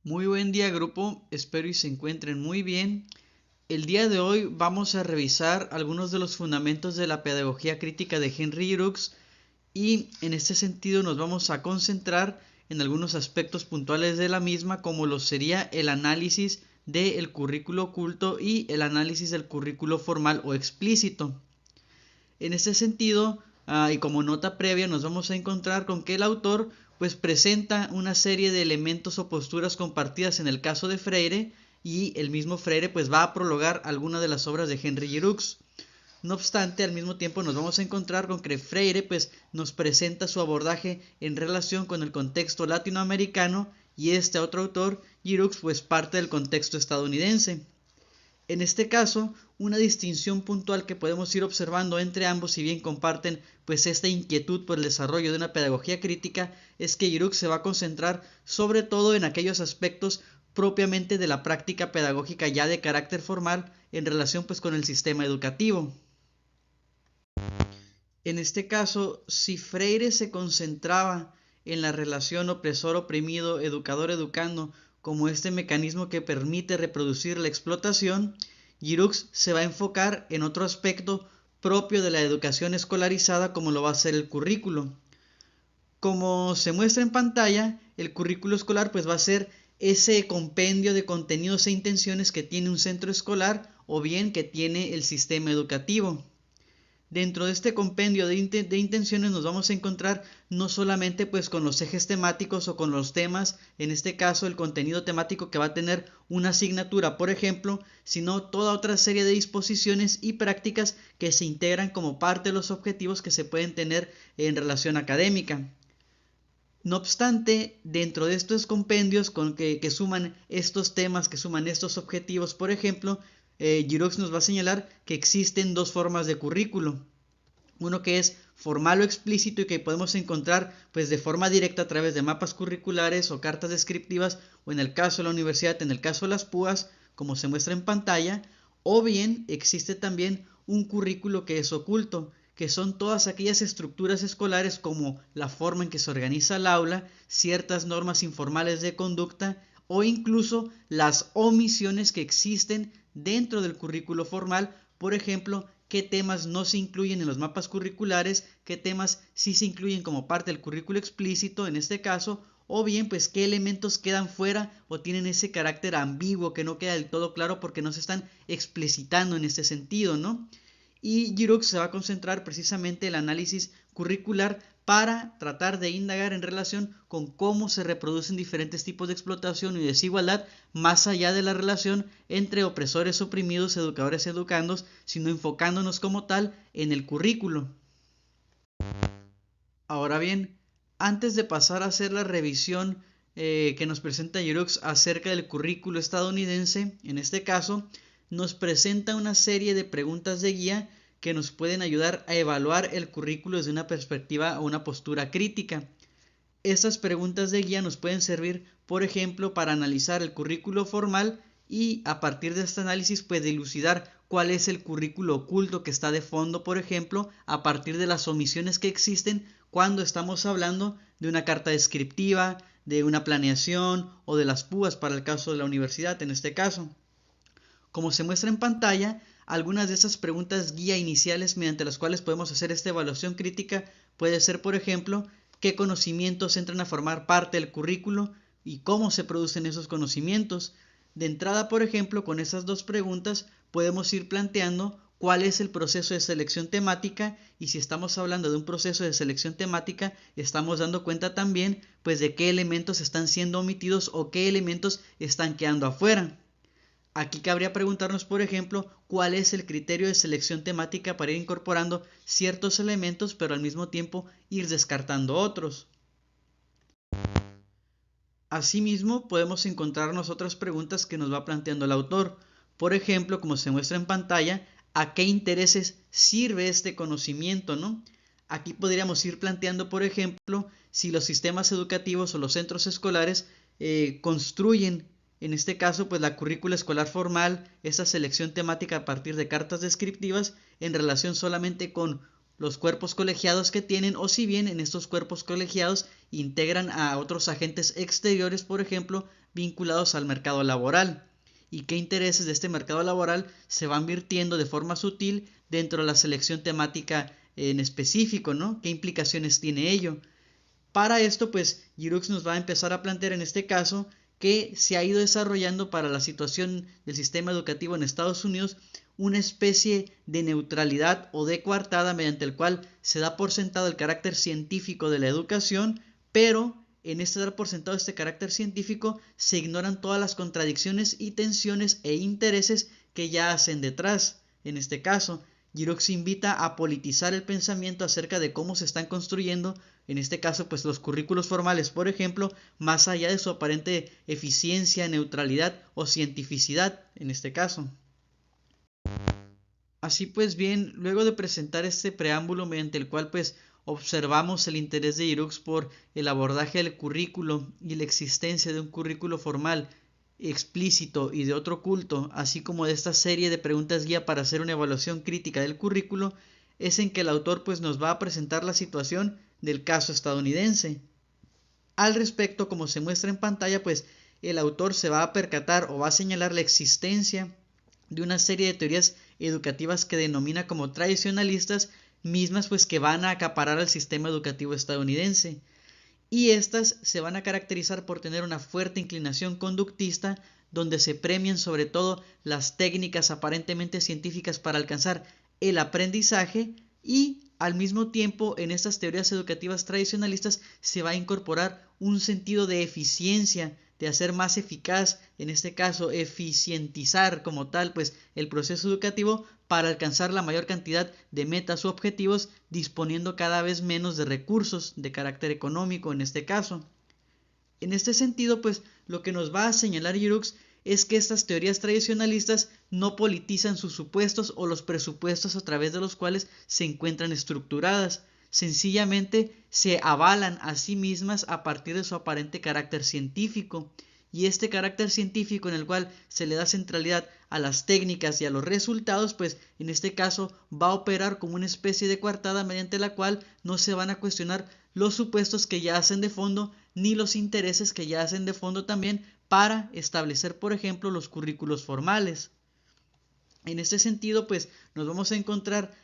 Muy buen día, grupo, espero y se encuentren muy bien. El día de hoy vamos a revisar algunos de los fundamentos de la pedagogía crítica de Henry Giroux y en este sentido nos vamos a concentrar en algunos aspectos puntuales de la misma, como lo sería el análisis del currículo oculto y el análisis del currículo formal o explícito. En este sentido, y como nota previa, nos vamos a encontrar con que el autor pues presenta una serie de elementos o posturas compartidas en el caso de Freire, y el mismo Freire pues va a prologar algunas de las obras de Henry Giroux. No obstante, al mismo tiempo nos vamos a encontrar con que Freire pues nos presenta su abordaje en relación con el contexto latinoamericano, y este otro autor, Giroux, pues parte del contexto estadounidense. En este caso, una distinción puntual que podemos ir observando entre ambos, si bien comparten pues esta inquietud por el desarrollo de una pedagogía crítica, es que Giroux se va a concentrar sobre todo en aquellos aspectos propiamente de la práctica pedagógica ya de carácter formal en relación pues con el sistema educativo. En este caso, si Freire se concentraba en la relación opresor-oprimido, educador-educando, como este mecanismo que permite reproducir la explotación, Giroux se va a enfocar en otro aspecto propio de la educación escolarizada, como lo va a ser el currículo. Como se muestra en pantalla, el currículo escolar pues va a ser ese compendio de contenidos e intenciones que tiene un centro escolar o bien que tiene el sistema educativo. Dentro de este compendio de intenciones nos vamos a encontrar no solamente pues con los ejes temáticos o con los temas, en este caso el contenido temático que va a tener una asignatura, por ejemplo, sino toda otra serie de disposiciones y prácticas que se integran como parte de los objetivos que se pueden tener en relación académica. No obstante, dentro de estos compendios que suman estos temas, que suman estos objetivos, por ejemplo, Giroux nos va a señalar que existen dos formas de currículo. Uno que es formal o explícito y que podemos encontrar pues de forma directa a través de mapas curriculares o cartas descriptivas, o en el caso de la universidad, en el caso de las púas, como se muestra en pantalla. O bien existe también un currículo que es oculto, que son todas aquellas estructuras escolares como la forma en que se organiza el aula, ciertas normas informales de conducta o incluso las omisiones que existen dentro del currículo formal. Por ejemplo, qué temas no se incluyen en los mapas curriculares, qué temas sí se incluyen como parte del currículo explícito en este caso, o bien pues qué elementos quedan fuera o tienen ese carácter ambiguo que no queda del todo claro porque no se están explicitando en este sentido, ¿no? Y Giroux se va a concentrar precisamente en el análisis curricular para tratar de indagar en relación con cómo se reproducen diferentes tipos de explotación y desigualdad más allá de la relación entre opresores oprimidos, educadores educandos, sino enfocándonos como tal en el currículo. Ahora bien, antes de pasar a hacer la revisión que nos presenta Giroux acerca del currículo estadounidense, en este caso, nos presenta una serie de preguntas de guía que nos pueden ayudar a evaluar el currículo desde una perspectiva o una postura crítica. Estas preguntas de guía nos pueden servir, por ejemplo, para analizar el currículo formal y a partir de este análisis pues dilucidar cuál es el currículo oculto que está de fondo, por ejemplo, a partir de las omisiones que existen cuando estamos hablando de una carta descriptiva, de una planeación o de las púas para el caso de la universidad en este caso. Como se muestra en pantalla, algunas de esas preguntas guía iniciales mediante las cuales podemos hacer esta evaluación crítica puede ser, por ejemplo, qué conocimientos entran a formar parte del currículo y cómo se producen esos conocimientos. De entrada, por ejemplo, con esas dos preguntas podemos ir planteando cuál es el proceso de selección temática, y si estamos hablando de un proceso de selección temática, estamos dando cuenta también pues de qué elementos están siendo omitidos o qué elementos están quedando afuera. Aquí cabría preguntarnos, por ejemplo, cuál es el criterio de selección temática para ir incorporando ciertos elementos, pero al mismo tiempo ir descartando otros. Asimismo, podemos encontrarnos otras preguntas que nos va planteando el autor. Por ejemplo, como se muestra en pantalla, ¿a qué intereses sirve este conocimiento, no? Aquí podríamos ir planteando, por ejemplo, si los sistemas educativos o los centros escolares construyen, en este caso, pues la currícula escolar formal, esa selección temática a partir de cartas descriptivas, en relación solamente con los cuerpos colegiados que tienen, o si bien en estos cuerpos colegiados integran a otros agentes exteriores, por ejemplo, vinculados al mercado laboral, y qué intereses de este mercado laboral se van virtiendo de forma sutil dentro de la selección temática en específico, ¿no? ¿Qué implicaciones tiene ello? Para esto, pues, Giroux nos va a empezar a plantear en este caso que se ha ido desarrollando para la situación del sistema educativo en Estados Unidos una especie de neutralidad o de coartada mediante el cual se da por sentado el carácter científico de la educación, pero en este dar por sentado este carácter científico se ignoran todas las contradicciones y tensiones e intereses que ya hacen detrás. En este caso, Giroux invita a politizar el pensamiento acerca de cómo se están construyendo, en este caso, pues los currículos formales, por ejemplo, más allá de su aparente eficiencia, neutralidad o cientificidad, en este caso. Así pues bien, luego de presentar este preámbulo mediante el cual pues observamos el interés de Giroux por el abordaje del currículo y la existencia de un currículo formal explícito y de otro oculto, así como de esta serie de preguntas guía para hacer una evaluación crítica del currículo, es en que el autor pues nos va a presentar la situación del caso estadounidense. Al respecto, como se muestra en pantalla, pues el autor se va a percatar o va a señalar la existencia de una serie de teorías educativas que denomina como tradicionalistas, mismas pues que van a acaparar al sistema educativo estadounidense, y estas se van a caracterizar por tener una fuerte inclinación conductista, donde se premian sobre todo las técnicas aparentemente científicas para alcanzar el aprendizaje, y al mismo tiempo en estas teorías educativas tradicionalistas se va a incorporar un sentido de eficiencia, de hacer más eficaz, en este caso eficientizar como tal pues el proceso educativo para alcanzar la mayor cantidad de metas u objetivos, disponiendo cada vez menos de recursos de carácter económico en este caso. En este sentido, pues lo que nos va a señalar Giroux es que estas teorías tradicionalistas no politizan sus supuestos o los presupuestos a través de los cuales se encuentran estructuradas, sencillamente se avalan a sí mismas a partir de su aparente carácter científico, y este carácter científico en el cual se le da centralidad a las técnicas y a los resultados, pues en este caso va a operar como una especie de coartada mediante la cual no se van a cuestionar los supuestos que ya hacen de fondo ni los intereses que ya hacen de fondo también para establecer, por ejemplo, los currículos formales. En este sentido, pues nos vamos a encontrar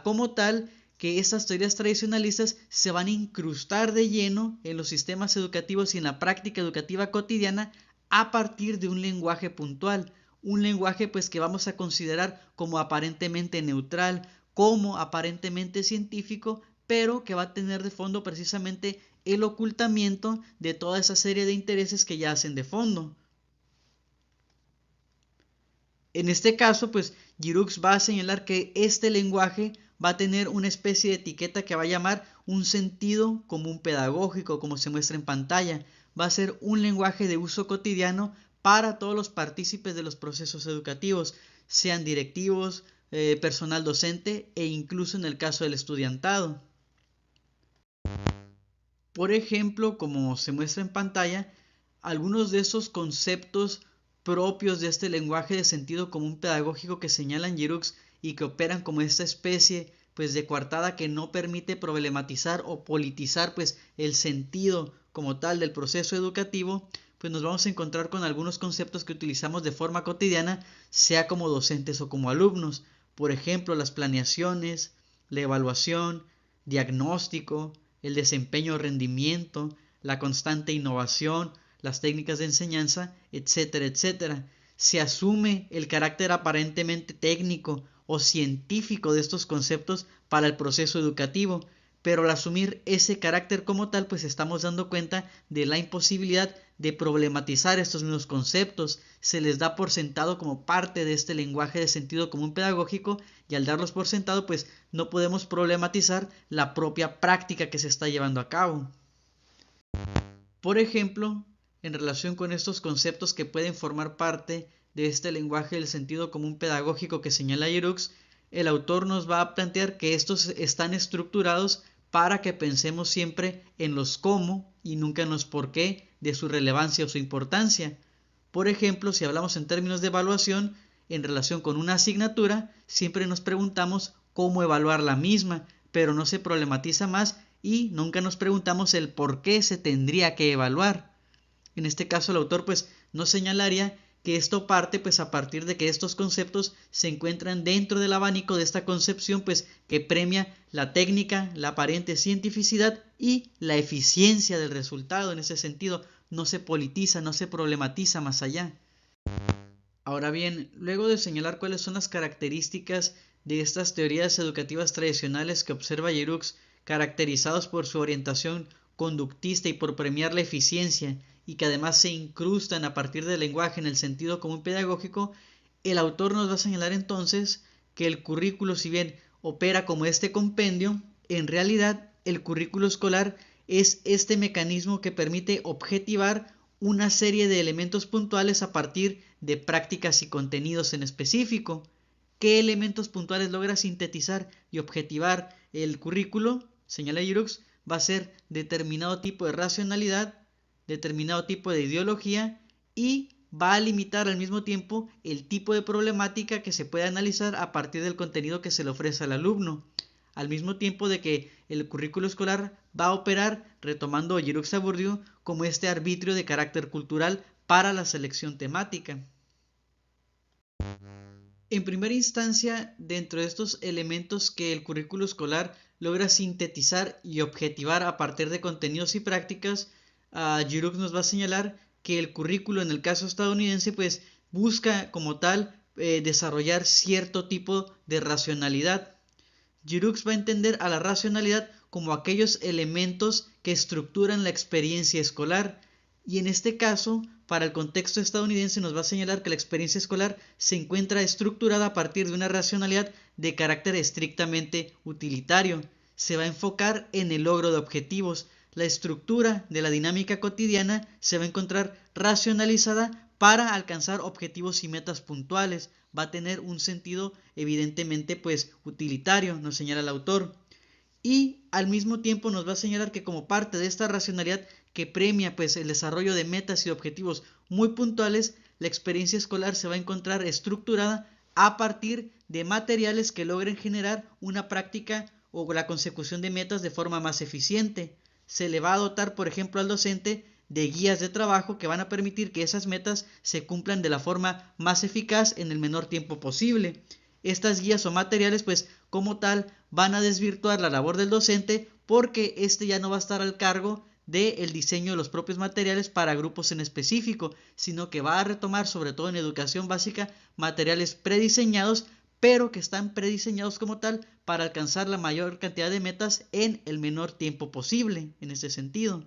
como tal que estas teorías tradicionalistas se van a incrustar de lleno en los sistemas educativos y en la práctica educativa cotidiana a partir de un lenguaje puntual, un lenguaje pues que vamos a considerar como aparentemente neutral, como aparentemente científico, pero que va a tener de fondo precisamente el ocultamiento de toda esa serie de intereses que ya hacen de fondo. En este caso, pues Giroux va a señalar que este lenguaje va a tener una especie de etiqueta que va a llamar un sentido común pedagógico, como se muestra en pantalla. Va a ser un lenguaje de uso cotidiano para todos los partícipes de los procesos educativos, sean directivos, personal docente e incluso en el caso del estudiantado. Por ejemplo, como se muestra en pantalla, algunos de esos conceptos propios de este lenguaje de sentido común pedagógico que señalan Giroux y que operan como esta especie pues de coartada que no permite problematizar o politizar pues el sentido como tal del proceso educativo, pues nos vamos a encontrar con algunos conceptos que utilizamos de forma cotidiana, sea como docentes o como alumnos. Por ejemplo, las planeaciones, la evaluación, diagnóstico, el desempeño o rendimiento, la constante innovación, las técnicas de enseñanza, etcétera, etcétera. Se asume el carácter aparentemente técnico o científico de estos conceptos para el proceso educativo, pero al asumir ese carácter como tal, pues estamos dando cuenta de la imposibilidad de problematizar estos mismos conceptos. Se les da por sentado como parte de este lenguaje de sentido común pedagógico, y al darlos por sentado, pues no podemos problematizar la propia práctica que se está llevando a cabo. Por ejemplo, en relación con estos conceptos que pueden formar parte de este lenguaje del sentido común pedagógico que señala Giroux, el autor nos va a plantear que estos están estructurados para que pensemos siempre en los cómo y nunca en los por qué de su relevancia o su importancia. Por ejemplo, si hablamos en términos de evaluación, en relación con una asignatura, siempre nos preguntamos cómo evaluar la misma, pero no se problematiza más y nunca nos preguntamos el por qué se tendría que evaluar. En este caso el autor pues nos señalaría que esto parte pues a partir de que estos conceptos se encuentran dentro del abanico de esta concepción pues que premia la técnica, la aparente cientificidad y la eficiencia del resultado. En ese sentido no se politiza, no se problematiza más allá. Ahora bien, luego de señalar cuáles son las características de estas teorías educativas tradicionales que observa Giroux, caracterizados por su orientación conductista y por premiar la eficiencia, y que además se incrustan a partir del lenguaje en el sentido común pedagógico, el autor nos va a señalar entonces que el currículo, si bien opera como este compendio, en realidad el currículo escolar es este mecanismo que permite objetivar una serie de elementos puntuales a partir de prácticas y contenidos en específico. ¿Qué elementos puntuales logra sintetizar y objetivar el currículo? Señala Giroux, va a ser determinado tipo de racionalidad, determinado tipo de ideología y va a limitar al mismo tiempo el tipo de problemática que se puede analizar a partir del contenido que se le ofrece al alumno. Al mismo tiempo de que el currículo escolar va a operar, retomando Giroux a Bourdieu, como este arbitrio de carácter cultural para la selección temática. En primera instancia, dentro de estos elementos que el currículo escolar logra sintetizar y objetivar a partir de contenidos y prácticas, Giroux nos va a señalar que el currículo en el caso estadounidense pues busca como tal desarrollar cierto tipo de racionalidad. Giroux va a entender a la racionalidad como aquellos elementos que estructuran la experiencia escolar, y en este caso, para el contexto estadounidense, nos va a señalar que la experiencia escolar se encuentra estructurada a partir de una racionalidad de carácter estrictamente utilitario. Se va a enfocar en el logro de objetivos. La estructura de la dinámica cotidiana se va a encontrar racionalizada para alcanzar objetivos y metas puntuales. Va a tener un sentido evidentemente pues utilitario, nos señala el autor. Y al mismo tiempo nos va a señalar que como parte de esta racionalidad que premia pues el desarrollo de metas y objetivos muy puntuales, la experiencia escolar se va a encontrar estructurada a partir de materiales que logren generar una práctica o la consecución de metas de forma más eficiente. Se le va a dotar, por ejemplo, al docente de guías de trabajo que van a permitir que esas metas se cumplan de la forma más eficaz en el menor tiempo posible. Estas guías o materiales, pues como tal, van a desvirtuar la labor del docente porque éste ya no va a estar al cargo del diseño de los propios materiales para grupos en específico, sino que va a retomar, sobre todo en educación básica, materiales prediseñados, pero que están prediseñados como tal para alcanzar la mayor cantidad de metas en el menor tiempo posible, en ese sentido.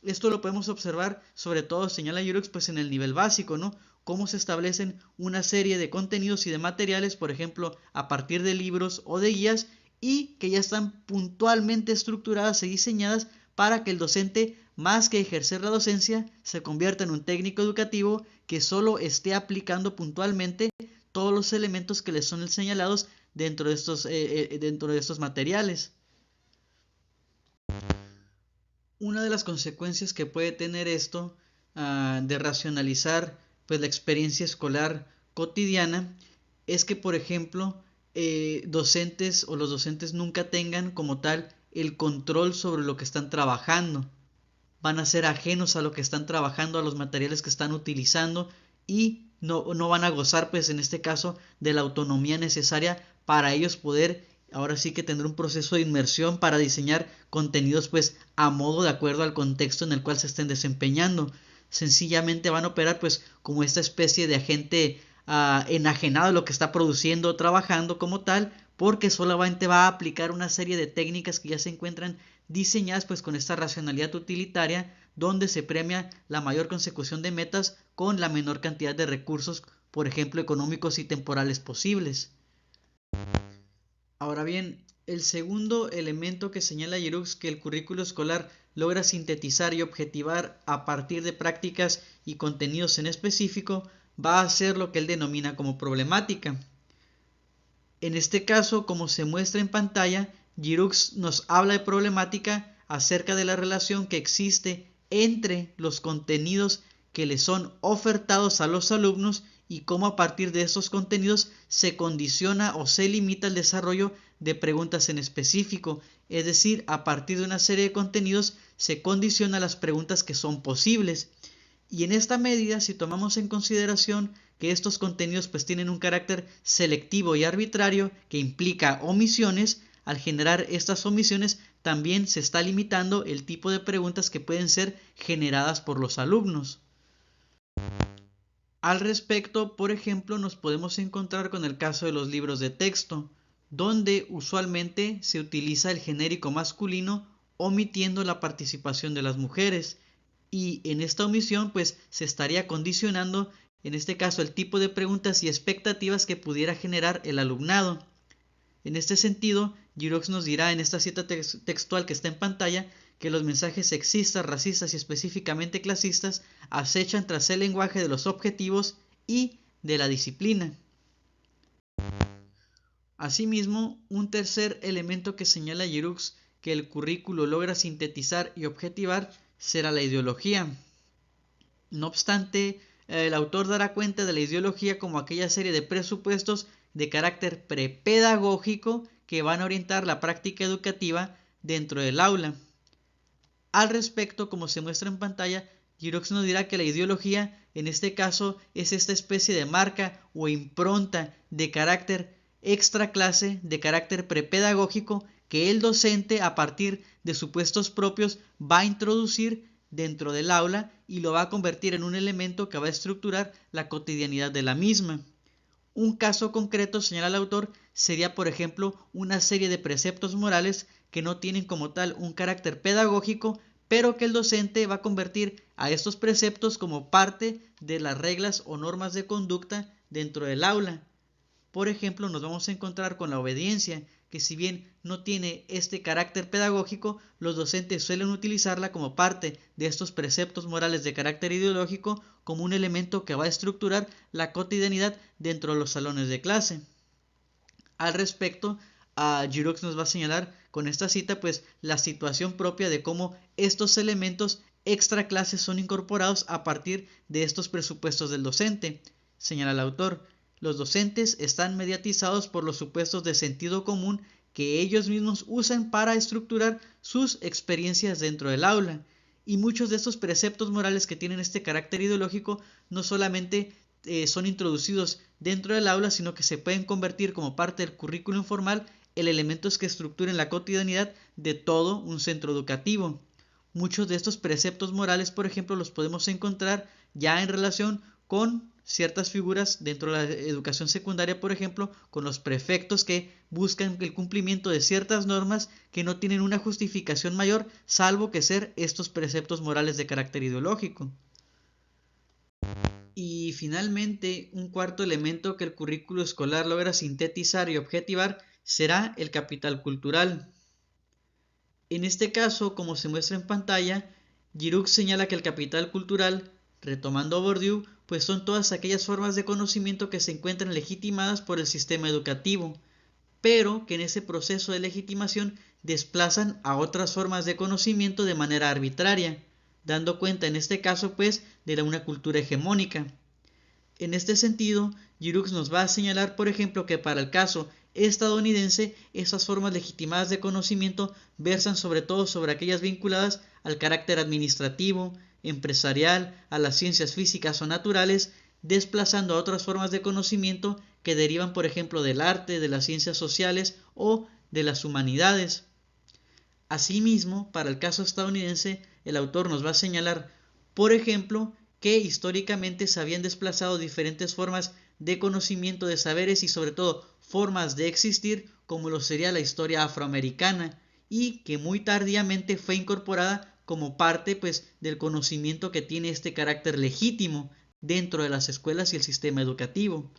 Esto lo podemos observar, sobre todo, señala Giroux, pues en el nivel básico, ¿no? Cómo se establecen una serie de contenidos y de materiales, por ejemplo, a partir de libros o de guías, y que ya están puntualmente estructuradas y diseñadas para que el docente, más que ejercer la docencia, se convierta en un técnico educativo que solo esté aplicando puntualmente todos los elementos que le son señalados dentro de estos materiales. Una de las consecuencias que puede tener esto de racionalizar pues la experiencia escolar cotidiana es que, por ejemplo, docentes o los docentes nunca tengan como tal el control sobre lo que están trabajando. Van a ser ajenos a lo que están trabajando, a los materiales que están utilizando, y no van a gozar, pues en este caso, de la autonomía necesaria para ellos poder ahora sí que tener un proceso de inmersión para diseñar contenidos pues a modo de acuerdo al contexto en el cual se estén desempeñando. Sencillamente van a operar pues como esta especie de agente enajenado de lo que está produciendo o trabajando como tal, porque solamente va a aplicar una serie de técnicas que ya se encuentran diseñadas pues con esta racionalidad utilitaria, donde se premia la mayor consecución de metas con la menor cantidad de recursos, por ejemplo económicos y temporales posibles. Ahora bien, el segundo elemento que señala Giroux que el currículo escolar logra sintetizar y objetivar a partir de prácticas y contenidos en específico va a ser lo que él denomina como problemática. En este caso, como se muestra en pantalla, Giroux nos habla de problemática acerca de la relación que existe entre los contenidos que le son ofertados a los alumnos y cómo a partir de esos contenidos se condiciona o se limita el desarrollo de preguntas en específico, es decir, a partir de una serie de contenidos se condiciona las preguntas que son posibles. Y en esta medida, si tomamos en consideración que estos contenidos pues tienen un carácter selectivo y arbitrario que implica omisiones, al generar estas omisiones también se está limitando el tipo de preguntas que pueden ser generadas por los alumnos. Al respecto, por ejemplo, nos podemos encontrar con el caso de los libros de texto, donde usualmente se utiliza el genérico masculino omitiendo la participación de las mujeres. Y en esta omisión pues se estaría condicionando en este caso el tipo de preguntas y expectativas que pudiera generar el alumnado. En este sentido, Giroux nos dirá en esta cita textual que está en pantalla que los mensajes sexistas, racistas y específicamente clasistas acechan tras el lenguaje de los objetivos y de la disciplina. Asimismo, un tercer elemento que señala Giroux que el currículo logra sintetizar y objetivar será la ideología. No obstante, el autor dará cuenta de la ideología como aquella serie de presupuestos de carácter prepedagógico que van a orientar la práctica educativa dentro del aula. Al respecto, como se muestra en pantalla, Giroux nos dirá que la ideología en este caso es esta especie de marca o impronta de carácter extraclase, de carácter prepedagógico que el docente a partir de supuestos propios va a introducir dentro del aula y lo va a convertir en un elemento que va a estructurar la cotidianidad de la misma. Un caso concreto, señala el autor, sería por ejemplo una serie de preceptos morales que no tienen como tal un carácter pedagógico, pero que el docente va a convertir a estos preceptos como parte de las reglas o normas de conducta dentro del aula. Por ejemplo, nos vamos a encontrar con la obediencia, que si bien no tiene este carácter pedagógico, los docentes suelen utilizarla como parte de estos preceptos morales de carácter ideológico como un elemento que va a estructurar la cotidianidad dentro de los salones de clase. Al respecto, Giroux nos va a señalar con esta cita pues la situación propia de cómo estos elementos extra clases son incorporados a partir de estos presupuestos del docente. Señala el autor, los docentes están mediatizados por los supuestos de sentido común que ellos mismos usan para estructurar sus experiencias dentro del aula. Y muchos de estos preceptos morales que tienen este carácter ideológico no solamente son introducidos dentro del aula, sino que se pueden convertir como parte del currículo informal en elementos que estructuren la cotidianidad de todo un centro educativo. Muchos de estos preceptos morales, por ejemplo, los podemos encontrar ya en relación con ciertas figuras dentro de la educación secundaria, por ejemplo, con los prefectos que buscan el cumplimiento de ciertas normas que no tienen una justificación mayor, salvo que ser estos preceptos morales de carácter ideológico. Y finalmente, un cuarto elemento que el currículo escolar logra sintetizar y objetivar será el capital cultural. En este caso, como se muestra en pantalla, Giroux señala que el capital cultural, retomando a Bourdieu, pues son todas aquellas formas de conocimiento que se encuentran legitimadas por el sistema educativo, pero que en ese proceso de legitimación desplazan a otras formas de conocimiento de manera arbitraria, dando cuenta en este caso pues de una cultura hegemónica. En este sentido, Giroux nos va a señalar, por ejemplo, que para el caso estadounidense, esas formas legitimadas de conocimiento versan sobre todo sobre aquellas vinculadas al carácter administrativo, empresarial, a las ciencias físicas o naturales, desplazando a otras formas de conocimiento que derivan, por ejemplo, del arte, de las ciencias sociales o de las humanidades. Asimismo, para el caso estadounidense, el autor nos va a señalar, por ejemplo, que históricamente se habían desplazado diferentes formas de conocimiento de saberes y sobre todo formas de existir como lo sería la historia afroamericana y que muy tardíamente fue incorporada como parte pues del conocimiento que tiene este carácter legítimo dentro de las escuelas y el sistema educativo.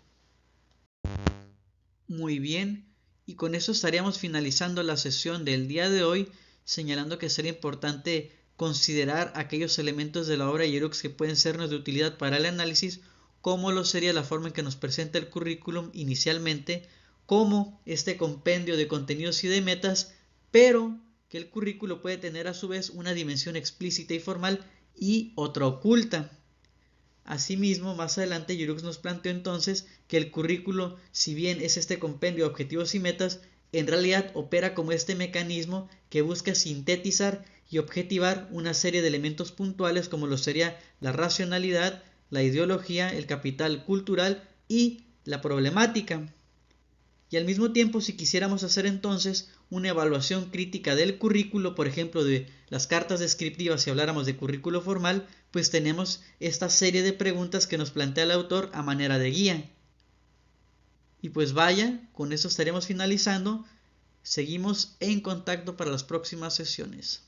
Muy bien, y con eso estaríamos finalizando la sesión del día de hoy, señalando que sería importante considerar aquellos elementos de la obra de Giroux que pueden sernos de utilidad para el análisis, como lo sería la forma en que nos presenta el currículum inicialmente, como este compendio de contenidos y de metas, pero que el currículo puede tener a su vez una dimensión explícita y formal y otra oculta. Asimismo, más adelante Giroux nos planteó entonces que el currículo, si bien es este compendio de objetivos y metas, en realidad opera como este mecanismo que busca sintetizar y objetivar una serie de elementos puntuales como lo sería la racionalidad, la ideología, el capital cultural y la problemática. Y al mismo tiempo, si quisiéramos hacer entonces una evaluación crítica del currículo, por ejemplo, de las cartas descriptivas, si habláramos de currículo formal, pues tenemos esta serie de preguntas que nos plantea el autor a manera de guía. Y pues vaya, con eso estaremos finalizando. Seguimos en contacto para las próximas sesiones.